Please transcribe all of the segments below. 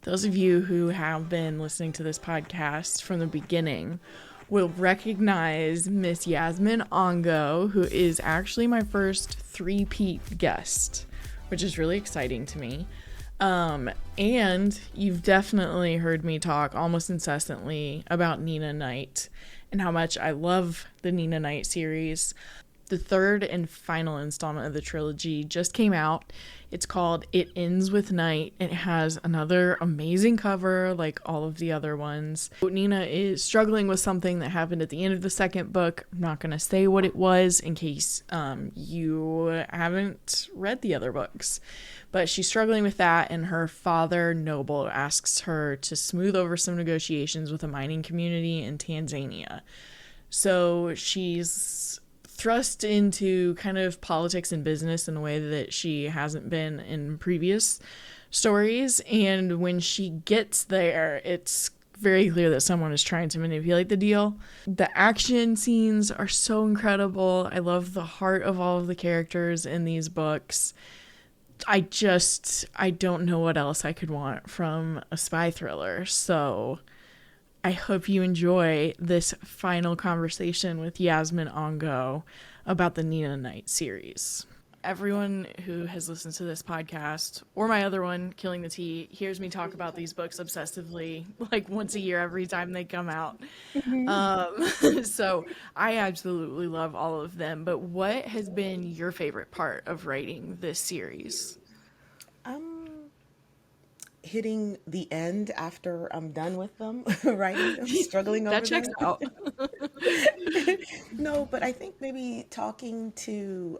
Those of you who have been listening to this podcast from the beginning will recognize Miss Yasmin Angoe, who is actually my first three-peat guest, which is really exciting to me. And you've definitely heard me talk almost incessantly about Nena Knight and how much I love the Nena Knight series. The third and final installment of the trilogy just came out. It's called It Ends with Night. It has another amazing cover like all of the other ones. Nena is struggling with something that happened at the end of the second book. I'm not going to say what it was in case you haven't read the other books. But she's struggling with that, and her father, Noble, asks her to smooth over some negotiations with a mining community in Tanzania. So she's thrust into kind of politics and business in a way that she hasn't been in previous stories. And when she gets there, it's very clear that someone is trying to manipulate the deal. The action scenes are so incredible. I love the heart of all of the characters in these books. I don't know what else I could want from a spy thriller. So I hope you enjoy this final conversation with Yasmin Angoe about the Nena Knight series. Everyone who has listened to this podcast, or my other one, Killing the Tea, hears me talk about these books obsessively, like once a year every time they come out. So I absolutely love all of them. But what has been your favorite part of writing this series? Hitting the end after I'm done with them, writing them, struggling That over checks them. out. No, but I think maybe talking to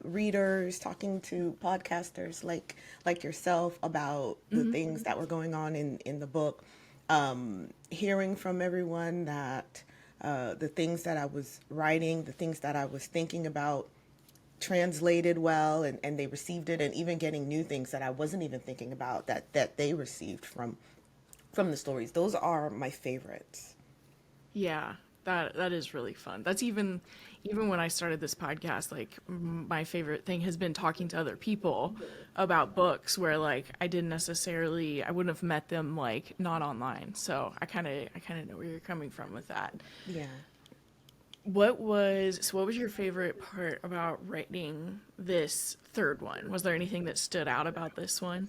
readers, talking to podcasters like yourself about the things that were going on in the book, hearing from everyone that the things that I was writing, the things that I was thinking about translated well, and they received it, and even getting new things that I wasn't even thinking about that they received from the stories. Those are my favorites. Yeah, that is really fun. That's even when I started this podcast, like my favorite thing has been talking to other people about books where like I wouldn't have met them like not online. So I kind of know where you're coming from with that. Yeah. What was your favorite part about writing this third one? Was there anything that stood out about this one?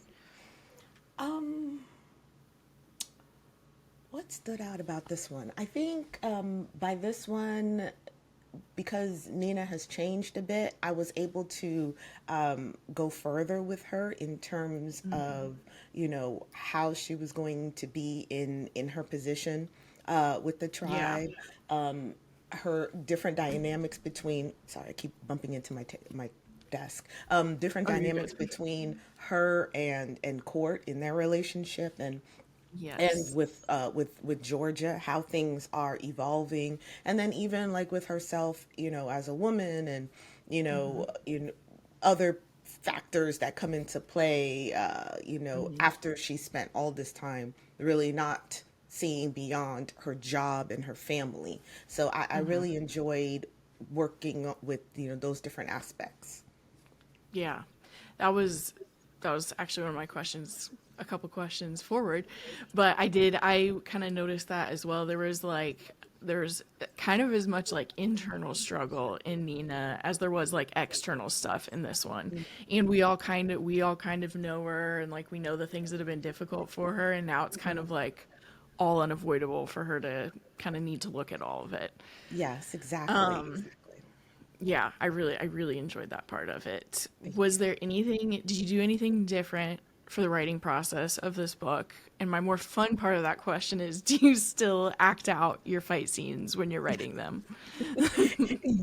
Um, what stood out about this one? I think by this one, because Nina has changed a bit, I was able to go further with her in terms of, how she was going to be in her position with the Yeah. tribe. Her different dynamics between, sorry, I keep bumping into my desk. Different Oh, you're dynamics good. between her and Court in their relationship, and Yes. with Georgia, how things are evolving, and then even like with herself, as a woman, and other factors that come into play, after she spent all this time really not seeing beyond her job and her family. So I really enjoyed working with those different aspects. Yeah. That was actually one of my questions, a couple questions forward. But I kind of noticed that as well. There's kind of as much like internal struggle in Nina as there was like external stuff in this one. And we all kind of know her, and like we know the things that have been difficult for her, and now it's kind of like all unavoidable for her to kind of need to look at all of it. Yes, exactly. Yeah, I really enjoyed that part of it. Thank Was you. there anything, did you do anything different for the writing process of this book? And my more fun part of that question is, do you still act out your fight scenes when you're writing them?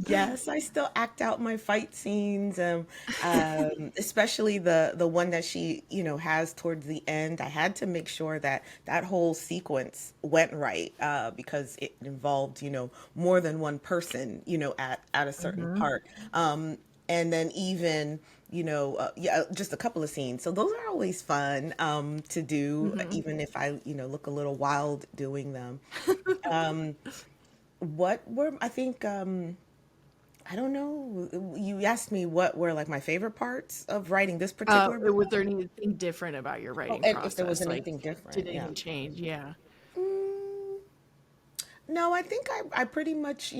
Yes, I still act out my fight scenes, especially the one that she, has towards the end. I had to make sure that that whole sequence went right, because it involved, more than one person, at a certain part. And then even, yeah, just a couple of scenes. So those are always fun to do, even if I, look a little wild doing them. What were I think I don't know. You asked me what were like my favorite parts of writing this particular book. Was there anything different about your Oh, writing and if there was process? Like, anything did different, yeah. anything change? Yeah. Mm, no, I think I pretty much,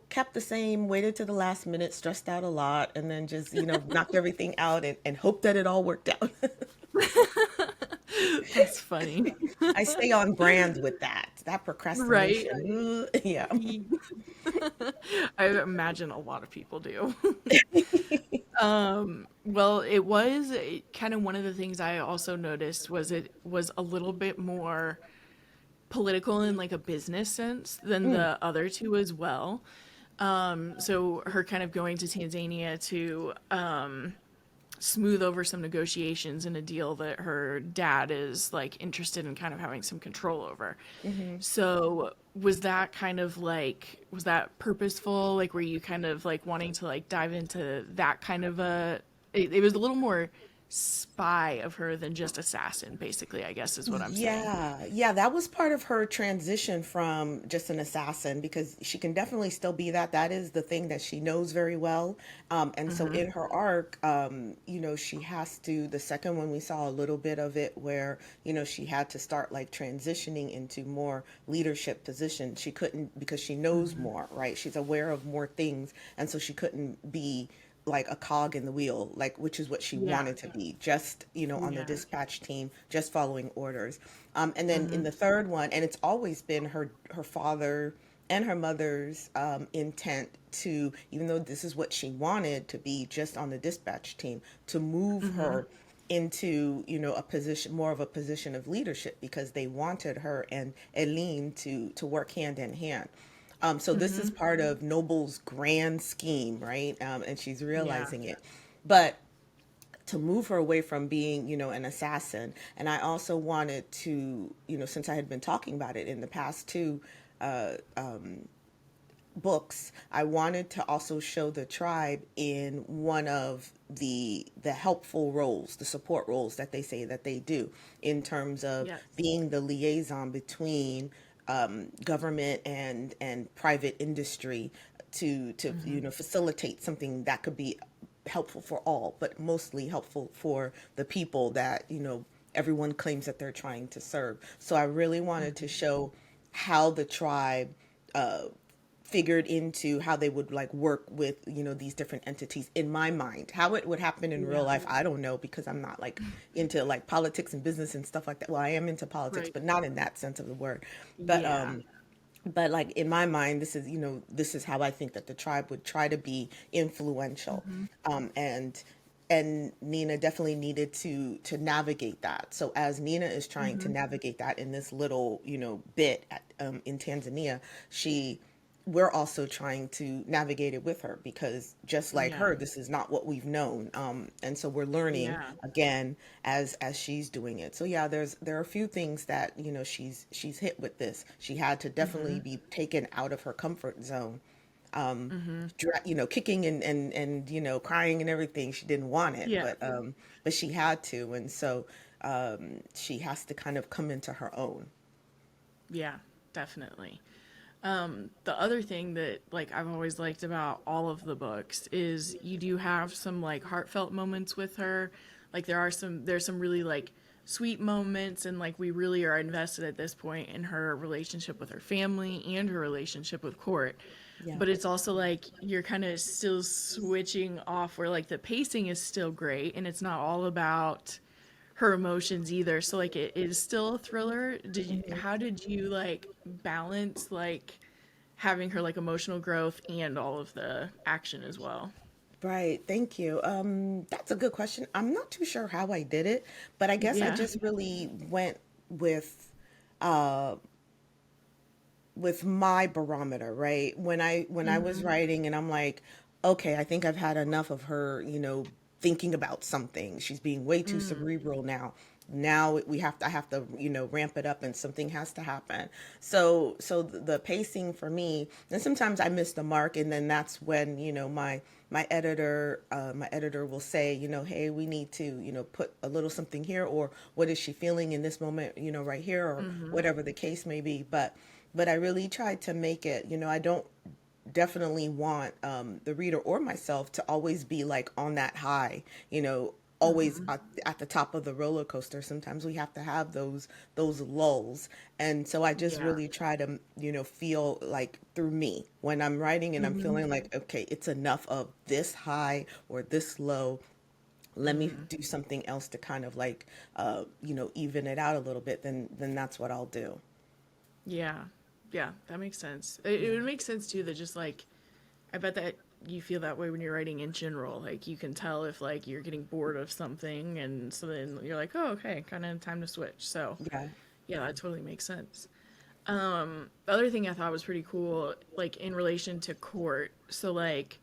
kept the same, waited to the last minute, stressed out a lot, and then just, knocked everything out and hoped that it all worked out. That's funny. I stay on brand with that. That Right? procrastination. Yeah. I imagine a lot of people do. Well, it was kind of one of the things I also noticed was it was a little bit more political in like a business sense than Mm, the other two as well. So her kind of going to Tanzania to smooth over some negotiations in a deal that her dad is like interested in kind of having some control over. mhm. So was that kind of like was that purposeful? Like were you kind of like wanting to like dive into that kind of it was a little more spy of her than just assassin, basically, I guess is what I'm saying. Yeah, yeah, that was part of her transition from just an assassin because she can definitely still be that. That is the thing that she knows very well. And so Mm-hmm. in her arc, she has to, the second one we saw a little bit of it where, she had to start like transitioning into more leadership position. She couldn't because she knows Mm-hmm. more, right? She's aware of more things. And so she couldn't be like a cog in the wheel, like which is what she Yeah. wanted to be, just on the Yeah. dispatch team, just following orders. And then in Mm-hmm. the third one, and it's always been her father and her mother's intent to, even though this is what she wanted to be, just on the dispatch team, to move Mm-hmm. her into a position, more of a position of leadership, because they wanted her and Eileen to work hand in hand. So this is Mm-hmm. part of Noble's grand scheme, right? And she's Yeah. realizing it. But to move her away from being, an assassin. And I also wanted to, since I had been talking about it in the past two books, I wanted to also show the tribe in one of the helpful roles, the support roles that they say that they do, in terms of Yes. being the liaison between government and private industry to Mm-hmm. facilitate something that could be helpful for all, but mostly helpful for the people that everyone claims that they're trying to serve. So I really wanted to Mm-hmm. show how the tribe figured into how they would like work with these different entities. In my mind, how it would happen in real Yeah. life, I don't know, because I'm not like into like politics and business and stuff like that. Well, I am into politics, Right. but not in that sense of the word. but Yeah. um but like in my mind, this is how I think that the tribe would try to be influential. Mm-hmm. Um and and Nina definitely needed to navigate that. So as Nina is trying to Mm-hmm. navigate that in this little bit in Tanzania, she we're also trying to navigate it with her, because just like Yeah. her, this is not what we've known. And so we're learning Yeah. again as she's doing it. So yeah, there are a few things that she's hit with this. She had to definitely Mm-hmm. be taken out of her comfort zone, Mm-hmm. kicking and crying and everything. She didn't want it, Yeah. but she had to. And so she has to kind of come into her own. Yeah. Definitely. The other thing that like I've always liked about all of the books is you do have some like heartfelt moments with her. Like there's some really like sweet moments and like we really are invested at this point in her relationship with her family and her relationship with Court. Yeah. But it's also like you're kind of still switching off where like the pacing is still great and it's not all about her emotions either. So like it is still a thriller. How did you like balance like having her like emotional growth and all of the action as well? Right, thank you. That's a good question. I'm not too sure how I did it, but I guess I Yeah. just really went with uh with my barometer, right? When I was Mhm. writing and I'm like, okay, I think I've had enough of her, thinking about something. She's being way too Mm. cerebral now. Now I have to, ramp it up and something has to happen. So the pacing for me, and sometimes I miss the mark, and then that's when, my editor will say, hey, we need to, put a little something here, or what is she feeling in this moment, right here, or Mhm. whatever the case may be. But I really tried to make it, I don't definitely want the reader or myself to always be like on that high, always at the top of the roller coaster. Sometimes we have to have those lulls. And so I just Yeah. really try to, feel like through me when I'm writing and I'm Hmm. feeling like, okay, it's enough of this high or this low. Let me Hmm. do something else to kind of like, even it out a little bit. Then that's what I'll do. Yeah. Yeah, that makes sense. It would make sense too that just like I bet that you feel that way when you're writing in general. Like you can tell if like you're getting bored of something and so then you're like, "Oh, okay, kind of time to switch." So, Yeah. yeah, that totally makes sense. The other thing I thought was pretty cool like in relation to court. So like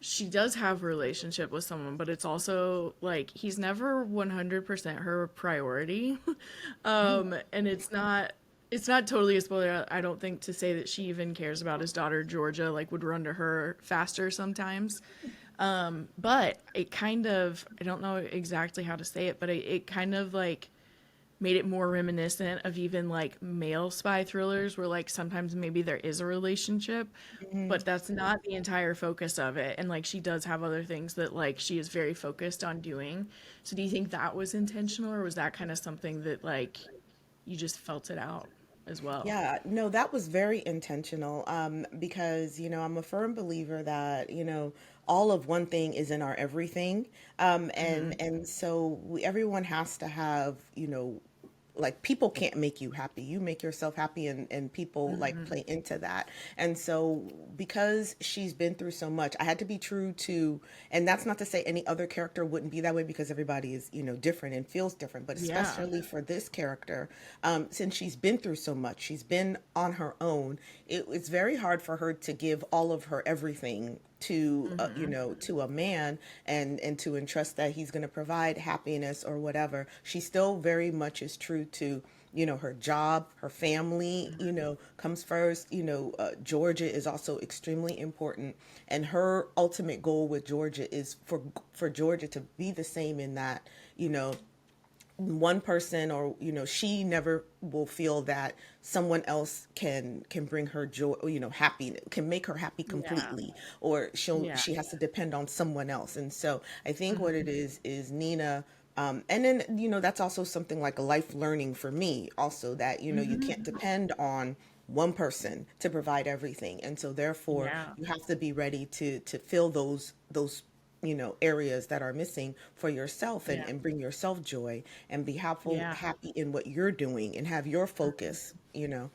she does have a relationship with someone, but it's also like he's never 100% her priority. And it's not totally a spoiler, I don't think, to say that she even cares about his daughter Georgia, like would run to her faster sometimes. But it kind of, I don't know exactly how to say it, but it kind of like made it more reminiscent of even like male spy thrillers where like sometimes maybe there is a relationship, Hmm. but that's not the entire focus of it, and like she does have other things that like she is very focused on doing. So do you think that was intentional, or was that kind of something that like you just felt it out as well? Yeah, no, that was very intentional, because, I'm a firm believer that, all of one thing is in our everything. And so everyone has to have, like people can't make you happy. You make yourself happy, and people like play into that. And so because she's been through so much, I had to be true to, and that's not to say any other character wouldn't be that way because everybody is, different and feels different, but Yeah. especially for this character, since she's been through so much, she's been on her own. It's very hard for her to give all of her everything to to a man, and to entrust that he's going to provide happiness or whatever. She still very much is true to her job, her family, comes first. Georgia is also extremely important, and her ultimate goal with Georgia is for Georgia to be the same, in that you know one person, or she never will feel that someone else can bring her joy, or happy, can make her happy Yeah. completely, or Yeah. she has to depend on someone else. And so I think what it Hmm. is Nina, and then that's also something like a life learning for me also, that you can't Hmm. depend on one person to provide everything, and so therefore Yeah. you have to be ready to fill those areas that are missing for yourself, and, Yeah. and bring yourself joy, and be Yeah. happy in what you're doing, and have your focus, and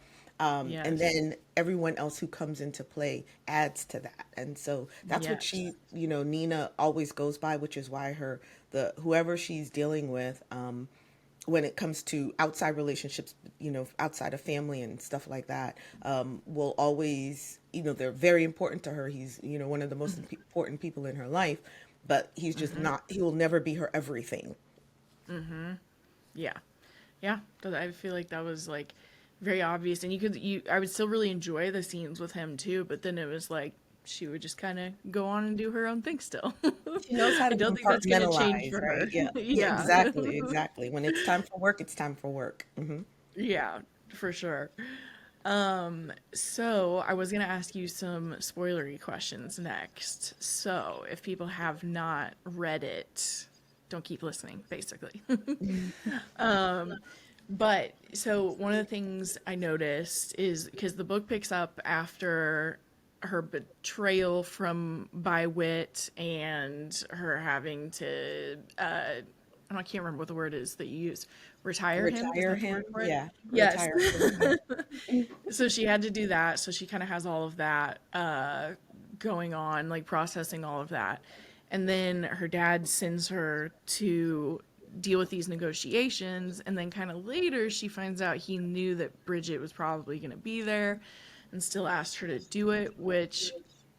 Yes. then everyone else who comes into play adds to that. And so that's what Yes. Nina always goes by, which is why the whoever she's dealing with, when it comes to outside relationships, outside of family and stuff like that, will always, they're very important to her. He's, one of the most important people in her life, but he's just not, he will never be her everything. Yeah. Yeah. I feel like that was like very obvious, and I would still really enjoy the scenes with him too, but then it was like she would just kind of go on and do her own thing still. She knows how I to don't think that's going to change compartmentalize, for right? her. Yeah. Yeah, Yeah. exactly. Exactly. When it's time for work, it's time for work. Yeah, for sure. So I was gonna ask you some spoilery questions next. So if people have not read it, don't keep listening, basically. But so one of the things I noticed is because the book picks up after her betrayal from by Wit and her having to I can't remember what the word is that you use. Retire him? Is Retire that the word him. for it? Yeah. Yes. Retire him. So she had to do that. So she kind of has all of that going on, like processing all of that. And then her dad sends her to deal with these negotiations. And then kind of later, she finds out he knew that Bridget was probably going to be there and still asked her to do it, which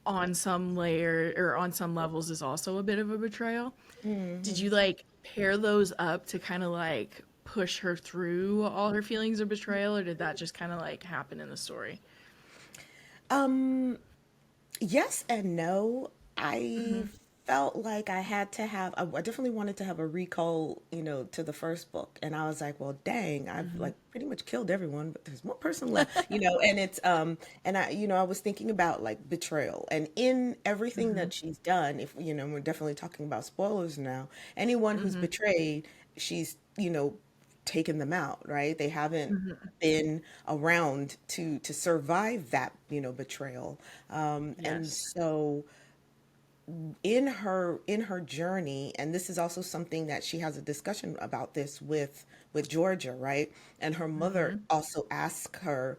on some layer or on some levels is also a bit of a betrayal. Did Hmm. you like pair those up to kind of like push her through all her feelings of betrayal, or did that just kind of like happen in the story? Um, yes and no. I Hmm. felt like I had to have, I definitely wanted to have a recall, to the first book. And I was like, well, dang, I've Mm-hmm. like pretty much killed everyone, but there's one person left. And and I was thinking about like betrayal and in everything Mm-hmm. that she's done, if, we're definitely talking about spoilers now, anyone who's Mm-hmm. betrayed, she's, taken them out, right? They haven't Mm-hmm. been around to survive that, betrayal. And Yes. so in her journey, and this is also something that she has a discussion about this with Georgia, right? And her mother Mm-hmm. also asks her,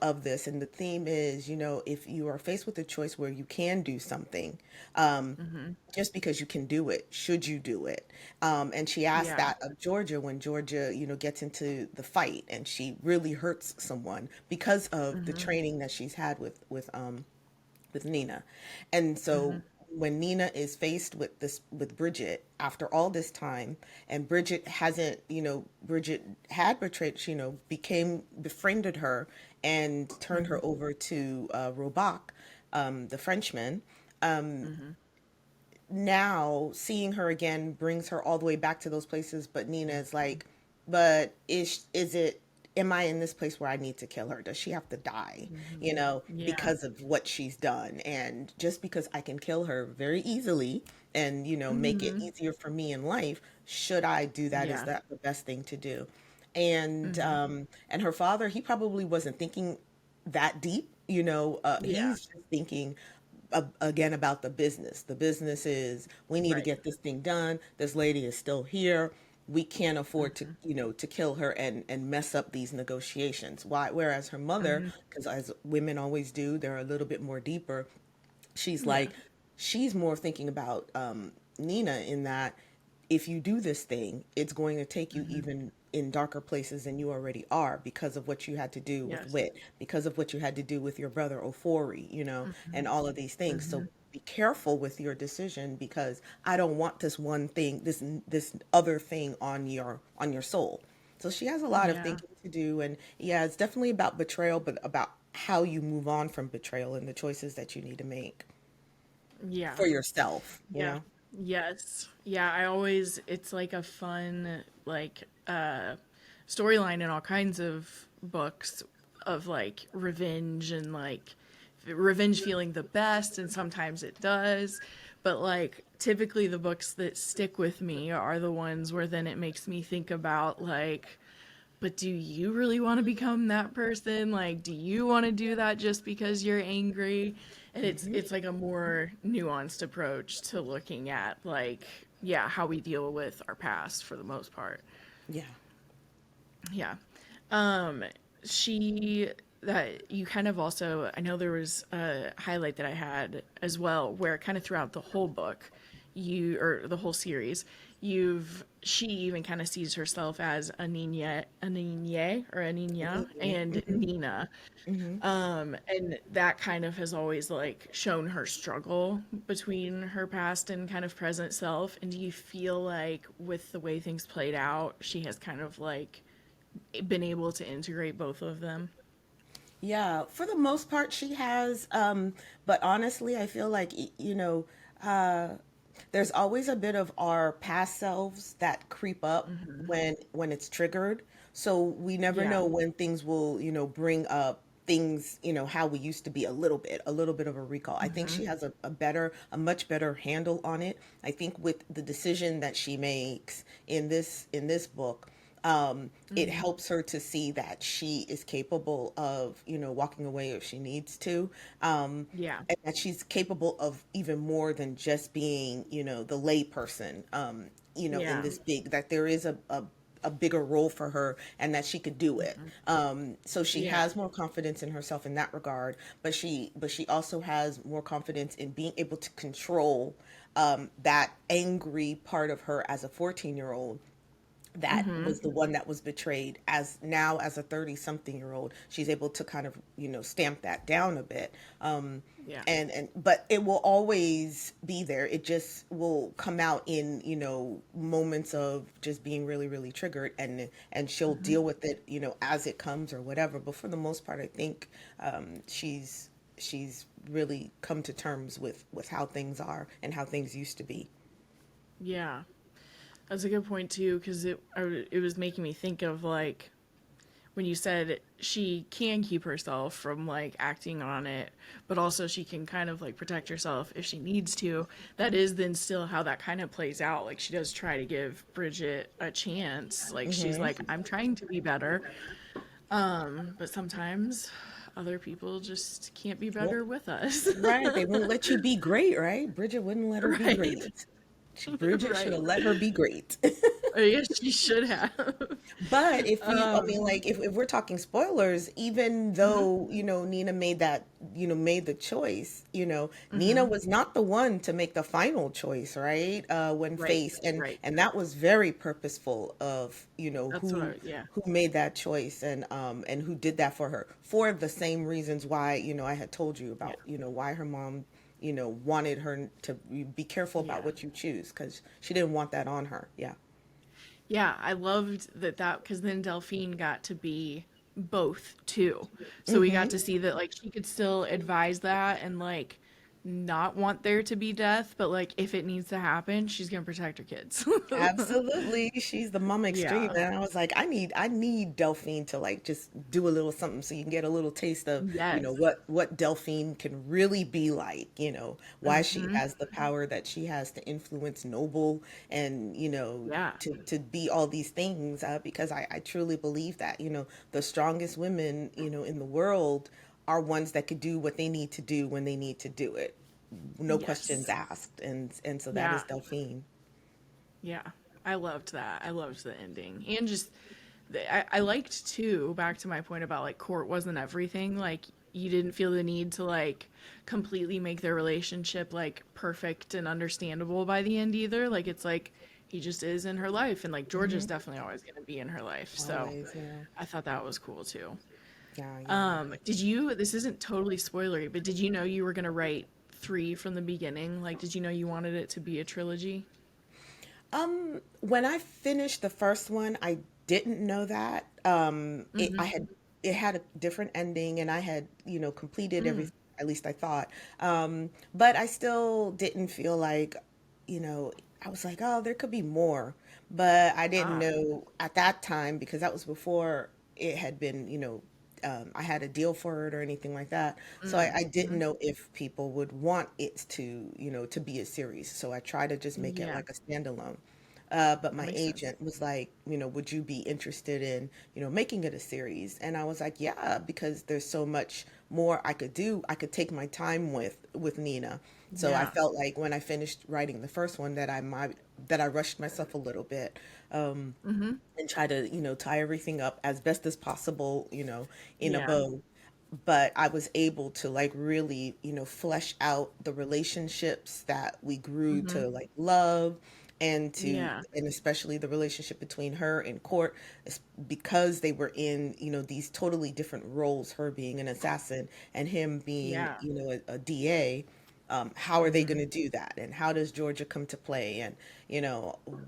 of this, and the theme is, if you are faced with a choice where you can do something, Mm-hmm. just because you can do it, should you do it? And she asked Yeah. that of Georgia when Georgia, gets into the fight and she really hurts someone because of the Mm-hmm. training that she's had with Nena. And Mm-hmm. so when Nena is faced with Bridget after all this time, and Bridget hasn't, Bridget had betrayed, became befriended her and turned Mm-hmm. her over to Robach, the Frenchman. Mm-hmm. Now seeing her again brings her all the way back to those places, but Nina is like, but is it, am I in this place where I need to kill her? Does she have to die, Mm-hmm. Yeah. because of what she's done? And just because I can kill her very easily and, make it Mm-hmm. easier for me in life, should I do that? Is Yeah. that the best thing to do? And Mm-hmm. her father, he probably wasn't thinking that deep, Yeah. he's just thinking again about the business. The business is, we need to Right. get this thing done. This lady is still here. We can't afford to, Mm-hmm. to kill her and mess up these negotiations. Why? Whereas her mother, Mm-hmm. because as women always do, they're a little bit more deeper. She's Yeah. like, she's more thinking about Nina in that if you do this thing, it's going to take you Mm-hmm. even in darker places than you already are because of what you had to do with Yes. Wit, because of what you had to do with your brother Ofori, Mm-hmm. and all of these things. Mm-hmm. So be careful with your decision because I don't want this one thing, this other thing on your soul. So she has a lot of Yeah. thinking to do, and yeah, it's definitely about betrayal, but about how you move on from betrayal and the choices that you need to make Yeah. for yourself, Yeah. Yes. Yeah, it's like a fun storyline in all kinds of books of like revenge and like revenge feeling the best and sometimes it does. But like typically the books that stick with me are the ones where then it makes me think about like, but do you really want to become that person? Like, do you want to do that just because you're angry? And it's like a more nuanced approach to looking at like, yeah, how we deal with our past for the most part. Yeah. Yeah. Um, she that you kind of also I know there was a highlight that I had as well where kind of throughout the whole book, you or the whole series, you've she even kind of sees herself as a Nina and Hmm. Nina. Hmm. And that kind of has always like shown her struggle between her past and kind of present self. And do you feel like with the way things played out, she has kind of like been able to integrate both of them? Yeah, for the most part, she has. But honestly, I feel like, uh, there's always a bit of our past selves that creep up Hmm. when it's triggered. So we never Yeah. know when things will, bring up things, how we used to be a little bit of a recall. I think Hmm. she has a much better handle on it. I think with the decision that she makes in this book, it Hmm. helps her to see that she is capable of, walking away if she needs to, Yeah. and that she's capable of even more than just being, the lay person, in Yeah. this big, that there is a bigger role for her and that she could do it. Hmm. So she Yeah. has more confidence in herself in that regard, but she also has more confidence in being able to control that angry part of her as a 14-year-old that Hmm. was the one that was betrayed. As now as a 30 something year old, she's able to kind of, stamp that down a bit. Yeah. And but it will always be there. It just will come out in, moments of just being really really triggered, and she'll Hmm. deal with it, as it comes or whatever. But for the most part, I think she's she's really come to terms with how things are and how things used to be. Yeah. That's a good point too, because it was making me think of like when you said she can keep herself from like acting on it, but also she can kind of like protect herself if she needs to. That is then still how that kind of plays out. Like she does try to give Bridget a chance. Like she's Hmm. like, I'm trying to be better. But sometimes other people just can't be Well, better with us. right. They wouldn't let you be great, right? Bridget wouldn't let her be Right. great. Bridget should Right. have let her be great. Yes, she should have. But if we, I Um, mean, like, if we're talking spoilers, even mhm, though, Nina made that, made the choice, Nina mhm. was not the one to make the final choice, right? When Right. faced, and Right. that was very purposeful of, That's what yeah. who made that choice, and who did that for her for the same reasons why, I had told you Yeah. about, why her mom, wanted her to be careful about Yeah. what you choose because she didn't want that on her. Yeah. Yeah, I loved that because then Delphine got to be both too. So we got Hmm. to see that like she could still advise that and like not want there to be death, but like if it needs to happen, she's gonna protect her kids. Absolutely. She's the mama extreme. Yeah. And I was like, I need Delphine to like just do a little something so you can get a little taste of, Yes. what Delphine can really be like, why she Hmm. has the power that she has to influence Noble and, Yeah. to be all these things, because I truly believe that, the strongest women, in the world are ones that could do what they need to do when they need to do it. No questions Yes. asked. And so that is Yeah. Delphine. Yeah. I loved that. I loved the ending. And just I liked too, back to my point about like court wasn't everything. Like you didn't feel the need to like completely make their relationship like perfect and understandable by the end either. Like it's like he just is in her life and like George is Hmm. definitely always going to be in her life. So Always, yeah. I thought that was cool too. Yeah, yeah. Did you, this isn't totally spoilery, but did you know you were going to write three from the beginning? Like, did you know you wanted it to be a trilogy? When I finished the first one, I didn't know that. Mm-hmm. It had a different ending, and I had, completed Mm. everything. At least I thought. But I still didn't feel like, I was like, oh, there could be more. But I didn't Ah. know at that time because that was before it had been, I had a deal for it or anything like that. So I didn't Mm-hmm. know if people would want it to, to be a series. So I tried to just make it Yeah, like a standalone. But that my makes sense. agent was like, would you be interested in, making it a series? And I was like, yeah, because there's so much more I could do. I could take my time with Nina. So I Yeah. felt like when I finished writing the first one that I rushed myself a little bit, Mm-hmm. and try to, tie everything up as best as possible, in a Yeah. bow. But I was able to like really, flesh out the relationships that we grew Mm-hmm. to like love, Yeah. and especially the relationship between her and Court, because they were in, these totally different roles, her being an assassin and him being, Yeah. a DA. How are they Mm-hmm. going to do that? And how does Georgia come to play? And,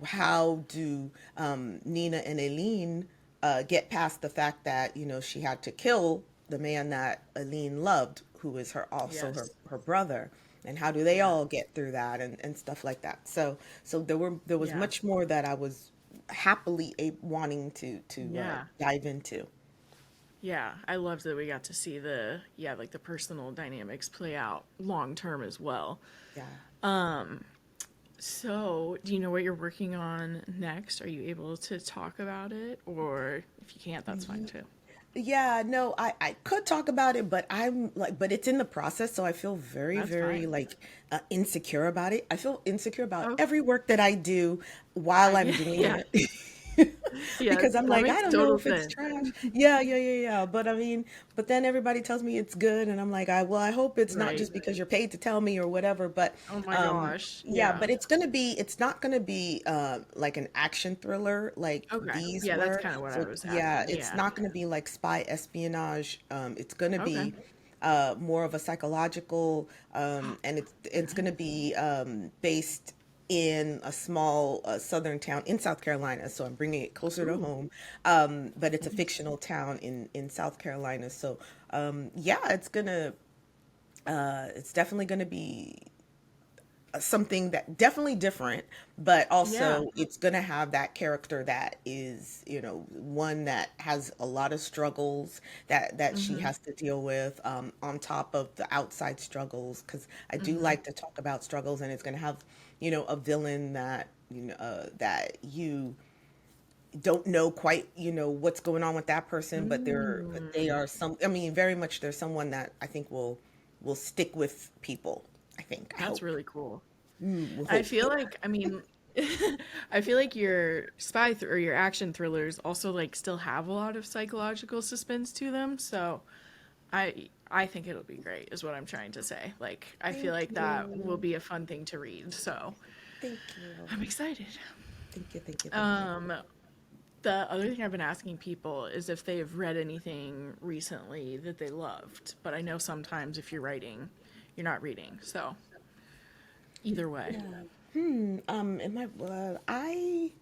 how do, Nina and Aileen, get past the fact that, she had to kill the man that Aileen loved, who is also Yes. her brother? And how do they Yeah. all get through that and stuff like that? So there was Yeah. much more that I was happily wanting to Yeah. dive into. Yeah. I loved that we got to see the yeah, like the personal dynamics play out long term as well. Yeah. So, do you know what you're working on next? Are you able to talk about it? Or if you can't, that's fine too. Yeah, no, I could talk about it, but but it's in the process, so I feel very, That's very fine. like, insecure about it. I feel insecure about Oh, every work that I do while I'm doing yeah. it. Yeah. Because I'm That like, I makes don't know total if it's sense. trash. Yeah, yeah, yeah, yeah. But I mean, but then everybody tells me it's good, and I'm like, I hope it's not Right. just because you're paid to tell me or whatever. But Oh my gosh. yeah, Yeah. but it's not gonna be like an action thriller like Okay. these Yeah, that's were. kind of what I So was yeah, asking. it's Yeah. not gonna be like spy espionage. It's gonna Okay. be more of a psychological, and it's Okay. gonna be based in a small southern town in South Carolina. So I'm bringing it closer to Ooh. home. But it's a fictional town in South Carolina. So yeah, it's gonna It's definitely going to be something that definitely different, but Yeah. also it's going to have that character that is, one that has a lot of struggles that she Mm-hmm. has to deal with, on top of the outside struggles, because I do Mm-hmm. like to talk about struggles, and it's going to have, a villain that, that you don't know quite, what's going on with that person, but they Mm. are some, I mean, very much there's someone that I think will stick with people. I think, I That's hope. really cool. Will I hope. feel like, I mean, I feel like your or your action thrillers also like still have a lot of psychological suspense to them. So I think it'll be great, is what I'm trying to say. Like, I feel Thank like that will you. be a fun thing to read. So Thank you. I'm excited. Thank you. Thank you. Thank you. Um, the other thing I've been asking people is if they've read anything recently that they loved. But I know sometimes if you're writing, you're not reading. So either way. Yeah. In my I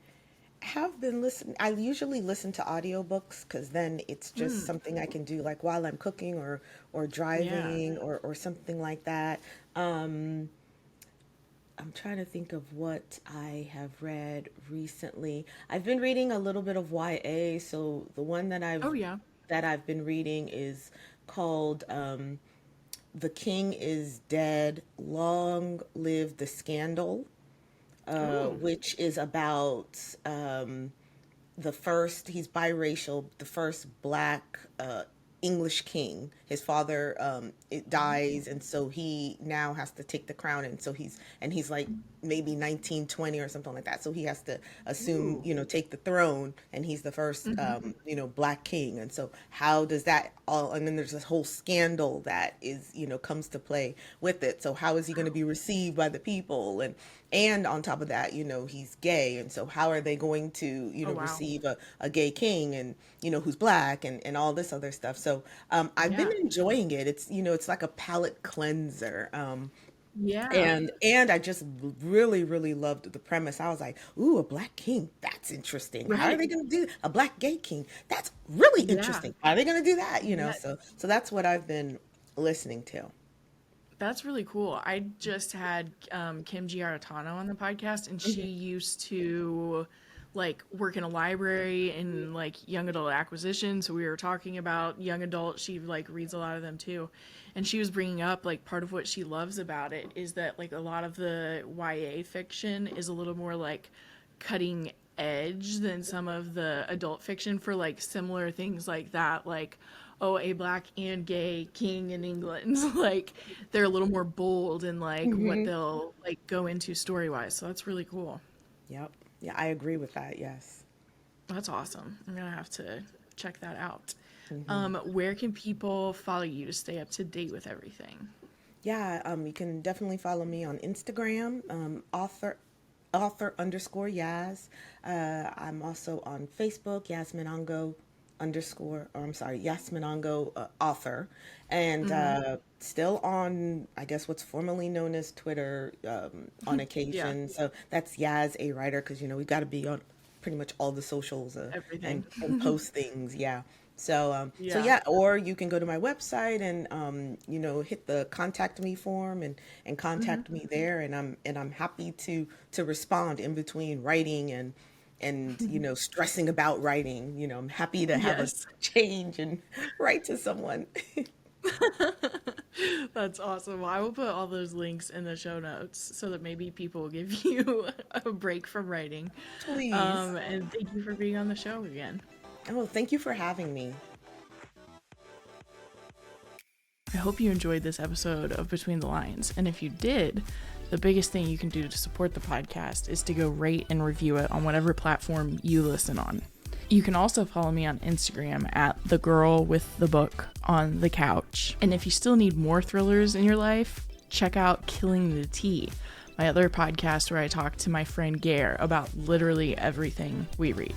have been listening. I usually listen to audiobooks because then it's just Mm, something I can do like while I'm cooking or yeah. driving or something like that. Um, I'm trying to think of what I have read recently. I've been reading a little bit of YA, so the one Oh, yeah. that I've been reading is called The King is Dead, Long Live the Scandal, Ooh. which is about he's biracial, the first black English king. His father it dies, and so he now has to take the crown, and so he's like maybe 1920 or something like that. So he has to assume, Ooh. take the throne, and he's the first Mm-hmm. black king. And so how does that all, and then there's this whole scandal that is, comes to play with it. So how is he going to be received by the people? And on top of that, he's gay. And so how are they going to, Oh, wow. receive a gay king, and, who's black, and all this other stuff. So I've been Yeah. enjoying it. It's, it's like a palate cleanser. Yeah. And I just really, really loved the premise. I was like, ooh, a black king. That's interesting. How are Right. they going to do a black gay king? That's really Yeah. interesting. How are they going to do that? Yeah. So that's what I've been listening to. That's really cool. I just had Kim Giarratano on the podcast, and she Mhm. used to like work in a library in like young adult acquisition. So we were talking about young adult. She like reads a lot of them too, and she was bringing up like part of what she loves about it is that like a lot of the YA fiction is a little more like cutting edge than some of the adult fiction for like similar things like that, like oh, a black and gay king in England. Like they're a little more bold in like what Mhm. they'll like go into story wise. So that's really cool. Yep. Yeah, I agree with that. Yes. That's awesome. I'm gonna have to check that out. Hmm. Where can people follow you to stay up to date with everything? Yeah, you can definitely follow me on Instagram, author underscore Yaz. I'm also on Facebook, Yasmin Angoe underscore, or I'm sorry, Yasmin Angoe author, and Mm-hmm. still on, I guess, what's formerly known as Twitter, on Yeah, occasion. So that's Yaz a writer, because we got to be on pretty much all the socials, everything. and post things. Yeah. So Yeah. yeah, or you can go to my website and hit the contact me form, and Hmm. contact me there, and I'm happy to respond in between writing and stressing about writing. I'm happy to have a Yes. change and write to someone. That's awesome. Well, I will put all those links in the show notes so that maybe people will give you a break from writing. Please. And thank you for being on the show again. Oh, thank you for having me. I hope you enjoyed this episode of Between the Lines. And if you did, the biggest thing you can do to support the podcast is to go rate and review it on whatever platform you listen on. You can also follow me on Instagram at the girl with the book on the couch. And if you still need more thrillers in your life, check out Killing the Tea, my other podcast where I talk to my friend Gare about literally everything we read.